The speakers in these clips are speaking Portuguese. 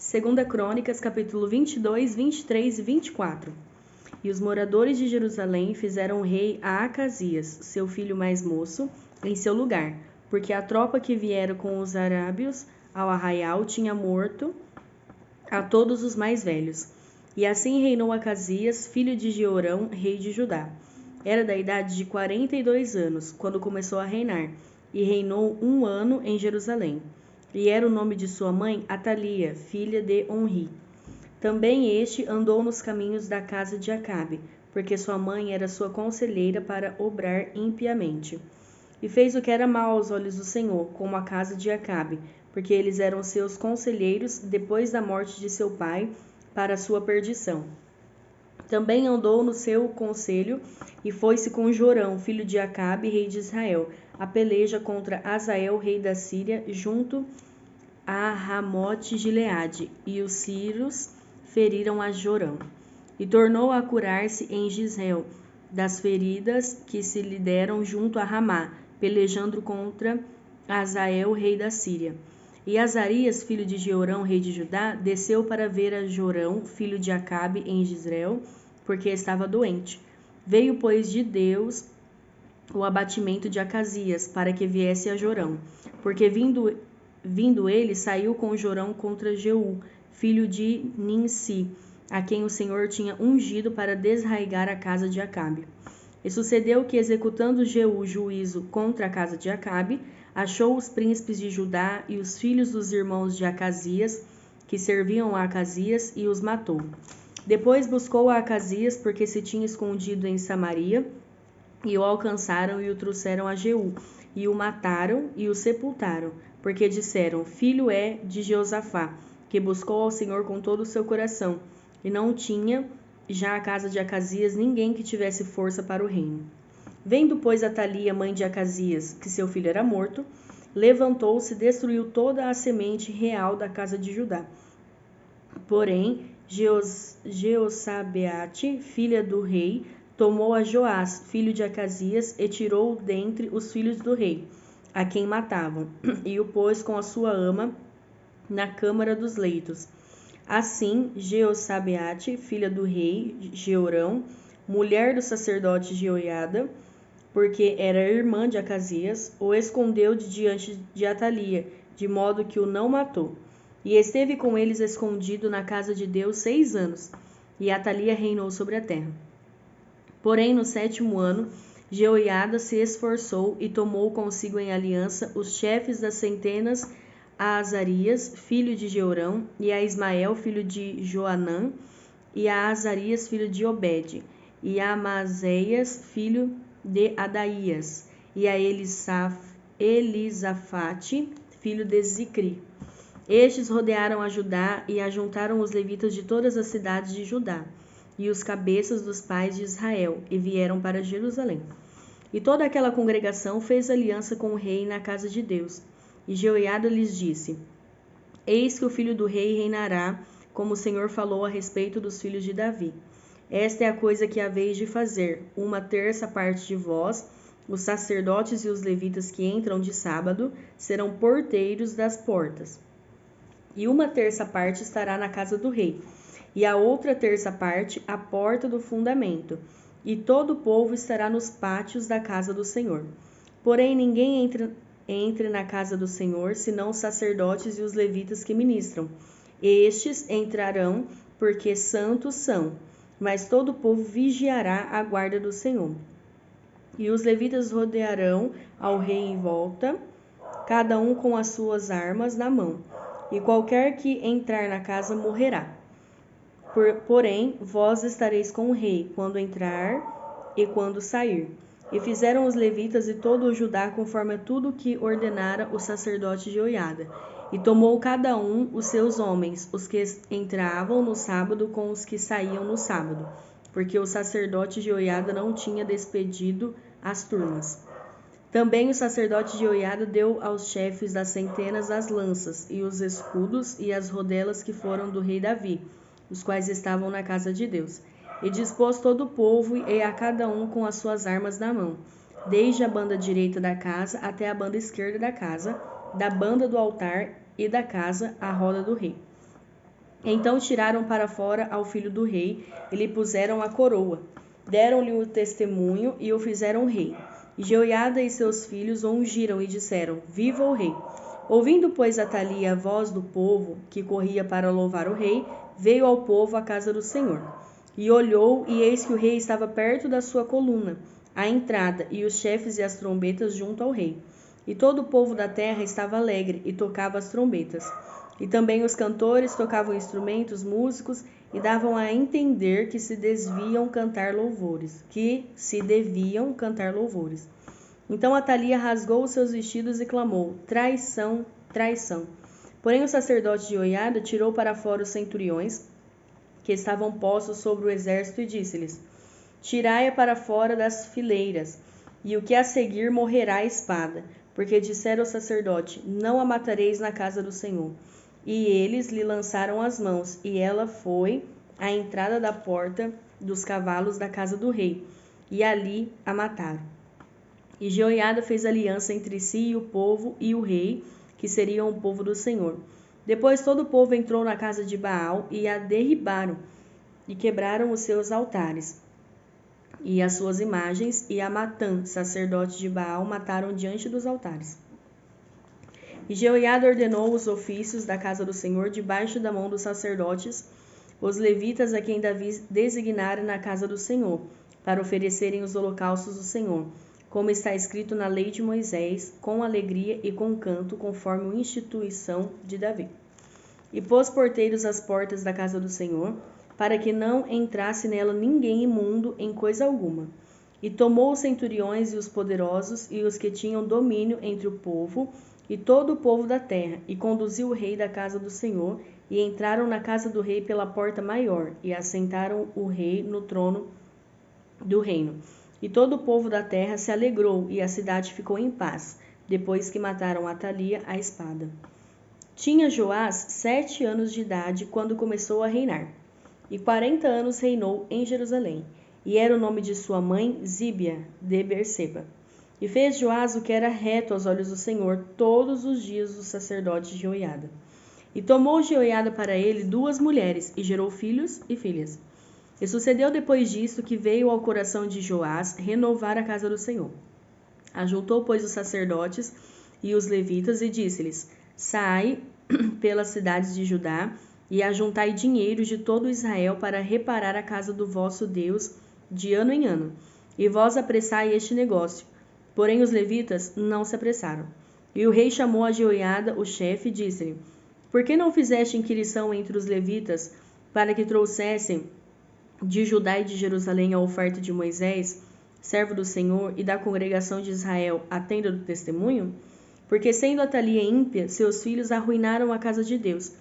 2 Crônicas, capítulo 22, 23 e 24. E os moradores de Jerusalém fizeram rei a Acasias, seu filho mais moço, em seu lugar, porque a tropa que viera com os arábios ao arraial tinha morto a todos os mais velhos. E assim reinou Acasias, filho de Jeorão, rei de Judá. Era da idade de 42 anos, quando começou a reinar, e reinou 1 ano em Jerusalém. E era o nome de sua mãe Atalia, filha de Onri. Também este andou nos caminhos da casa de Acabe, porque sua mãe era sua conselheira para obrar impiamente. E fez o que era mal aos olhos do Senhor, como a casa de Acabe, porque eles eram seus conselheiros depois da morte de seu pai, para sua perdição. Também andou no seu conselho e foi-se com Jorão, filho de Acabe, rei de Israel, a peleja contra Azael, rei da Síria, junto a Ramote-Gileade, e os sírios feriram a Jorão. E tornou a curar-se em Gisrael, das feridas que se lhe deram junto a Ramá, pelejando contra Azael, rei da Síria. E Azarias, filho de Jeorão, rei de Judá, desceu para ver a Jorão, filho de Acabe, em Gisrael, porque estava doente. Veio, pois, de Deus o abatimento de Acasias, para que viesse a Jorão, porque vindo ele, saiu com Jorão contra Jeú, filho de Ninsi, a quem o Senhor tinha ungido para desarraigar a casa de Acabe. E sucedeu que, executando Jeú juízo contra a casa de Acabe, achou os príncipes de Judá e os filhos dos irmãos de Acasias, que serviam a Acasias, e os matou. Depois buscou a Acasias, porque se tinha escondido em Samaria, e o alcançaram e o trouxeram a Jeú, e o mataram e o sepultaram, porque disseram: filho é de Jeosafá, que buscou ao Senhor com todo o seu coração, e não tinha já a casa de Acasias ninguém que tivesse força para o reino. Vendo, pois, Atalia, mãe de Acasias, que seu filho era morto, levantou-se e destruiu toda a semente real da casa de Judá. Porém, Jeosabeate, filha do rei, tomou a Joás, filho de Acasias, e tirou dentre os filhos do rei, a quem matavam, e o pôs com a sua ama na câmara dos leitos. Assim, Jeosabeate, filha do rei Jeorão, mulher do sacerdote Jeoiada, porque era irmã de Acasias, o escondeu de diante de Atalia, de modo que o não matou. E esteve com eles escondido na casa de Deus 6 anos, e Atalia reinou sobre a terra. Porém, no 7º ano, Jeoiada se esforçou e tomou consigo em aliança os chefes das centenas, a Azarias, filho de Jeorão, e a Ismael, filho de Joanã, e a Azarias, filho de Obed, e a Amazéias, filho de Adaías, e a Elisafate, filho de Zicri. Estes rodearam a Judá e ajuntaram os levitas de todas as cidades de Judá, e os cabeças dos pais de Israel, e vieram para Jerusalém. E toda aquela congregação fez aliança com o rei na casa de Deus. E Jeoiada lhes disse: eis que o filho do rei reinará, como o Senhor falou a respeito dos filhos de Davi. Esta é a coisa que haveis de fazer: 1/3 parte de vós, os sacerdotes e os levitas que entram de sábado, serão porteiros das portas. E 1/3 parte estará na casa do rei, e a outra terça parte à porta do fundamento, e todo o povo estará nos pátios da casa do Senhor. Porém, ninguém entre na casa do Senhor, senão os sacerdotes e os levitas que ministram. Estes entrarão, porque santos são, mas todo o povo vigiará a guarda do Senhor. E os levitas rodearão ao rei em volta, cada um com as suas armas na mão, e qualquer que entrar na casa morrerá. Porém, vós estareis com o rei, quando entrar e quando sair. E fizeram os levitas e todo o Judá conforme a tudo que ordenara o sacerdote Jeoiada. E tomou cada um os seus homens, os que entravam no sábado com os que saíam no sábado, porque o sacerdote Jeoiada não tinha despedido as turmas. Também o sacerdote Jeoiada deu aos chefes das centenas as lanças, e os escudos e as rodelas que foram do rei Davi, os quais estavam na casa de Deus. E dispôs todo o povo, e a cada um com as suas armas na mão, desde a banda direita da casa até a banda esquerda da casa, da banda do altar e da casa à roda do rei. Então tiraram para fora ao filho do rei e lhe puseram a coroa. Deram-lhe o testemunho e o fizeram rei. E Jeoiada e seus filhos o ungiram e disseram: Viva o rei! Ouvindo, pois, Atalia a voz do povo, que corria para louvar o rei, veio ao povo à casa do Senhor. E olhou, e eis que o rei estava perto da sua coluna, à entrada, e os chefes e as trombetas junto ao rei. E todo o povo da terra estava alegre, e tocava as trombetas. E também os cantores tocavam instrumentos, músicos, e davam a entender que se deviam cantar louvores. Então Atalia rasgou os seus vestidos e clamou: Traição, traição. Porém o sacerdote Jeoiada tirou para fora os centuriões que estavam postos sobre o exército e disse-lhes: Tirai-a para fora das fileiras, e o que a seguir morrerá à espada, porque dissera o sacerdote: Não a matareis na casa do Senhor. E eles lhe lançaram as mãos, e ela foi à entrada da porta dos cavalos da casa do rei, e ali a mataram. E Jeoiada fez aliança entre si e o povo e o rei, que seriam o povo do Senhor. Depois todo o povo entrou na casa de Baal e a derribaram, e quebraram os seus altares e as suas imagens, e a Matã, sacerdote de Baal, mataram diante dos altares. E Jeoiada ordenou os ofícios da casa do Senhor debaixo da mão dos sacerdotes, os levitas a quem Davi designara na casa do Senhor, para oferecerem os holocaustos do Senhor, como está escrito na lei de Moisés, com alegria e com canto, conforme a instituição de Davi. E pôs porteiros às portas da casa do Senhor, para que não entrasse nela ninguém imundo em coisa alguma. E tomou os centuriões e os poderosos e os que tinham domínio entre o povo, e todo o povo da terra, e conduziu o rei da casa do Senhor, e entraram na casa do rei pela porta maior, e assentaram o rei no trono do reino. E todo o povo da terra se alegrou, e a cidade ficou em paz, depois que mataram Atalia à espada. Tinha Joás 7 anos de idade quando começou a reinar, e 40 anos reinou em Jerusalém, e era o nome de sua mãe Zíbia de Berseba. E fez Joás o que era reto aos olhos do Senhor todos os dias do sacerdote Jeoiada. E tomou Jeoiada para ele 2 mulheres, e gerou filhos e filhas. E sucedeu depois disto que veio ao coração de Joás renovar a casa do Senhor. Ajuntou, pois, os sacerdotes e os levitas, e disse-lhes: Sai pelas cidades de Judá, e ajuntai dinheiro de todo Israel para reparar a casa do vosso Deus de ano em ano. E vós apressai este negócio. Porém os levitas não se apressaram. E o rei chamou a Jeoiada, o chefe, e disse-lhe: Por que não fizeste inquirição entre os levitas, para que trouxessem de Judá e de Jerusalém a oferta de Moisés, servo do Senhor, e da congregação de Israel, a tenda do testemunho? Porque, sendo Atalia ímpia, seus filhos arruinaram a casa de Deus,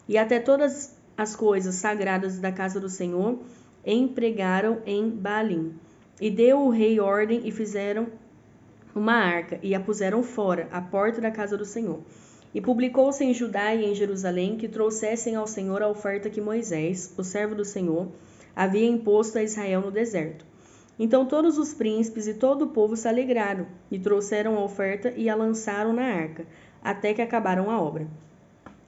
e até todas as coisas sagradas da casa do Senhor empregaram em Baalim. E deu o rei ordem, e fizeram uma arca, e a puseram fora, à porta da casa do Senhor. E publicou-se em Judá e em Jerusalém que trouxessem ao Senhor a oferta que Moisés, o servo do Senhor, havia imposto a Israel no deserto. Então todos os príncipes e todo o povo se alegraram, e trouxeram a oferta e a lançaram na arca, até que acabaram a obra.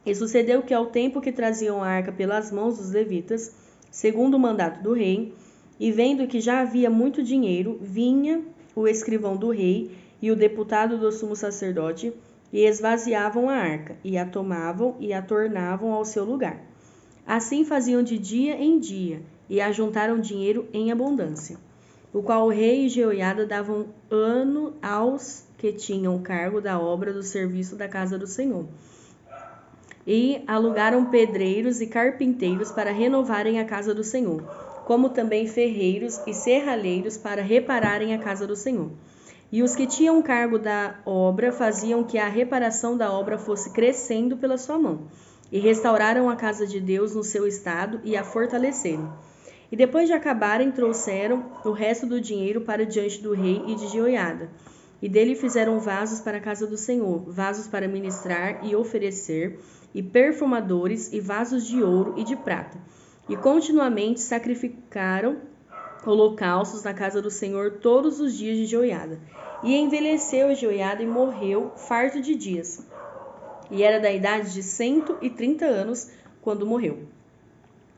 E sucedeu que ao tempo que traziam a arca pelas mãos dos levitas, segundo o mandato do rei, e vendo que já havia muito dinheiro, vinha o escrivão do rei e o deputado do sumo sacerdote, e esvaziavam a arca, e a tomavam e a tornavam ao seu lugar. Assim faziam de dia em dia, e ajuntaram dinheiro em abundância, o qual o rei e Jeoiada davam ano aos que tinham cargo da obra do serviço da casa do Senhor. E alugaram pedreiros e carpinteiros para renovarem a casa do Senhor, como também ferreiros e serralheiros para repararem a casa do Senhor. E os que tinham cargo da obra faziam que a reparação da obra fosse crescendo pela sua mão, e restauraram a casa de Deus no seu estado e a fortaleceram. E depois de acabarem, trouxeram o resto do dinheiro para diante do rei e de Jeoiada, e dele fizeram vasos para a casa do Senhor, vasos para ministrar e oferecer, e perfumadores, e vasos de ouro e de prata. E continuamente sacrificaram holocaustos na casa do Senhor todos os dias de Jeoiada. E envelheceu Jeoiada e morreu farto de dias. E era da idade de 130 anos quando morreu.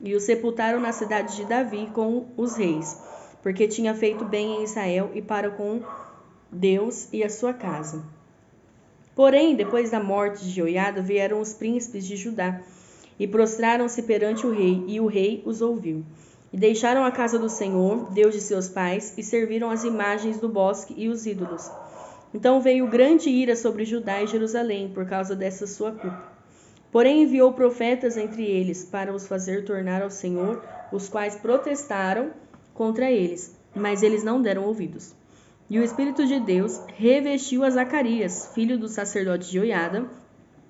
e o sepultaram na cidade de Davi com os reis, porque tinha feito bem em Israel e para com Deus e a sua casa. Porém, depois da morte de Jeoiada, vieram os príncipes de Judá e prostraram-se perante o rei, e o rei os ouviu. E deixaram a casa do Senhor, Deus de seus pais, e serviram as imagens do bosque e os ídolos. Então veio grande ira sobre Judá e Jerusalém por causa dessa sua culpa. Porém enviou profetas entre eles para os fazer tornar ao Senhor, os quais protestaram contra eles, mas eles não deram ouvidos. E o Espírito de Deus revestiu a Zacarias, filho do sacerdote Jeoiada,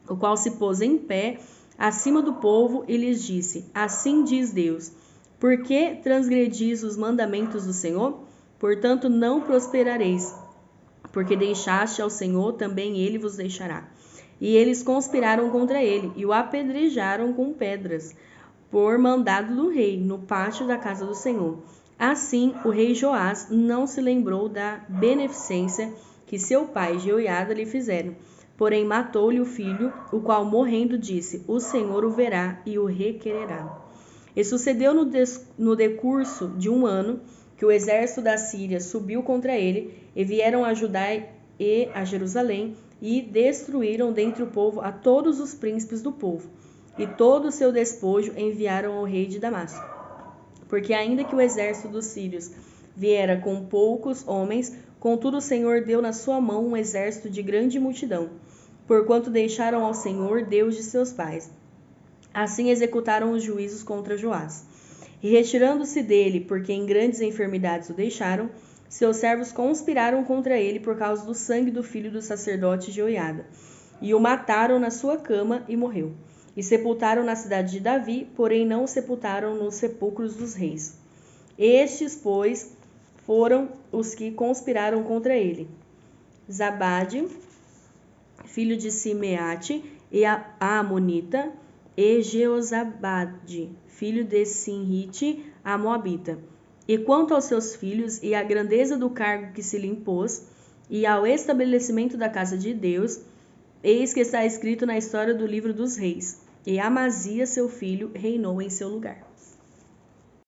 o qual se pôs em pé acima do povo e lhes disse: Assim diz Deus, por que transgredis os mandamentos do Senhor? Portanto não prosperareis, porque deixaste ao Senhor, também ele vos deixará. E eles conspiraram contra ele e o apedrejaram com pedras, por mandado do rei, no pátio da casa do Senhor. Assim, o rei Joás não se lembrou da beneficência que seu pai Jeoiada lhe fizera, porém matou-lhe o filho, o qual morrendo disse: O Senhor o verá e o requererá. E sucedeu no decurso de um ano que o exército da Síria subiu contra ele, e vieram a Judá e a Jerusalém, e destruíram dentre o povo a todos os príncipes do povo, e todo o seu despojo enviaram ao rei de Damasco. Porque ainda que o exército dos sírios viera com poucos homens, contudo o Senhor deu na sua mão um exército de grande multidão, porquanto deixaram ao Senhor, Deus de seus pais. Assim executaram os juízos contra Joás. E retirando-se dele, porque em grandes enfermidades o deixaram, seus servos conspiraram contra ele por causa do sangue do filho do sacerdote Jeoiada, e o mataram na sua cama e morreu. E sepultaram na cidade de Davi, porém não o sepultaram nos sepulcros dos reis. Estes, pois, foram os que conspiraram contra ele: Zabade, filho de Simeate, e a Amonita, e Jeozabade, filho de Sinrite, a Moabita. E quanto aos seus filhos, e à grandeza do cargo que se lhe impôs, e ao estabelecimento da casa de Deus, eis que está escrito na história do livro dos reis: E Amazias, seu filho, reinou em seu lugar.